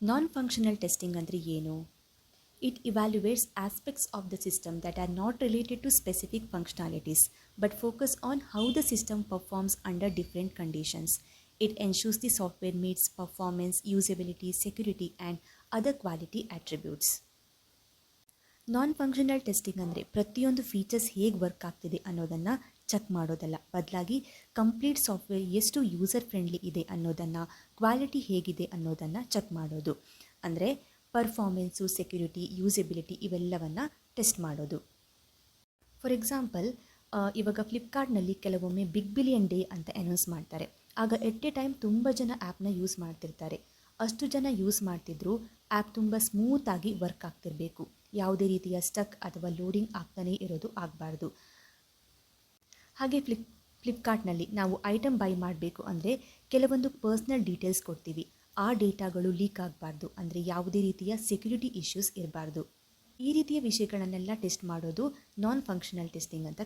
Non-functional testing ಅಂದರೆ ಏನು? It evaluates aspects of the system that are not related to specific functionalities but focus on how the system performs under different conditions. It ensures the software meets performance, usability, security and other quality attributes. Non functional testing ಅಂದರೆ ಪ್ರತಿಯೊಂದು features ಹೇಗೆ work ಆಗ್ತಿದೆ ಅನ್ನೋದನ್ನು check ಮಾಡೋದಲ್ಲ, ಬದಲಾಗಿ complete software ಎಷ್ಟು user friendly ಇದೆ ಅನ್ನೋದನ್ನು, ಕ್ವಾಲಿಟಿ ಹೇಗಿದೆ ಅನ್ನೋದನ್ನು ಚೆಕ್ ಮಾಡೋದು. ಅಂದರೆ ಪರ್ಫಾರ್ಮೆನ್ಸು, ಸೆಕ್ಯುರಿಟಿ, ಯೂಸಬಿಲಿಟಿ ಇವೆಲ್ಲವನ್ನು ಟೆಸ್ಟ್ ಮಾಡೋದು. ಫಾರ್ ಎಕ್ಸಾಂಪಲ್, ಇವಾಗ ಫ್ಲಿಪ್ಕಾರ್ಟ್ನಲ್ಲಿ ಕೆಲವೊಮ್ಮೆ ಬಿಗ್ ಬಿಲಿಯನ್ ಡೇ ಅಂತ ಅನೌನ್ಸ್ ಮಾಡ್ತಾರೆ. ಆಗ ಎಟ್ ಎ ಟೈಮ್ ತುಂಬ ಜನ ಆ್ಯಪ್ನ ಯೂಸ್ ಮಾಡ್ತಿರ್ತಾರೆ. ಅಷ್ಟು ಜನ ಯೂಸ್ ಮಾಡ್ತಿದ್ರು ಆ್ಯಪ್ ತುಂಬ ಸ್ಮೂತಾಗಿ ವರ್ಕ್ ಆಗ್ತಿರಬೇಕು, ಯಾವುದೇ ರೀತಿಯ ಸ್ಟಕ್ ಅಥವಾ ಲೋಡಿಂಗ್ ಆಗ್ತಾನೇ ಇರೋದು ಆಗಬಾರ್ದು. ಹಾಗೆ ಫ್ಲಿಪ್ಕಾರ್ಟ್ನಲ್ಲಿ ನಾವು ಐಟಮ್ ಬೈ ಮಾಡಬೇಕು ಅಂದರೆ ಕೆಲವೊಂದು ಪರ್ಸ್ನಲ್ ಡೀಟೇಲ್ಸ್ ಕೊಡ್ತೀವಿ. ಆ ಡೇಟಾಗಳು ಲೀಕ್ ಆಗಬಾರ್ದು, ಅಂದರೆ ಯಾವುದೇ ರೀತಿಯ ಸೆಕ್ಯುರಿಟಿ ಇಶ್ಯೂಸ್ ಇರಬಾರ್ದು. ಈ ರೀತಿಯ ವಿಷಯಗಳನ್ನೆಲ್ಲ ಟೆಸ್ಟ್ ಮಾಡೋದು ನಾನ್ ಫಂಕ್ಷನಲ್ ಟೆಸ್ಟಿಂಗ್ ಅಂತ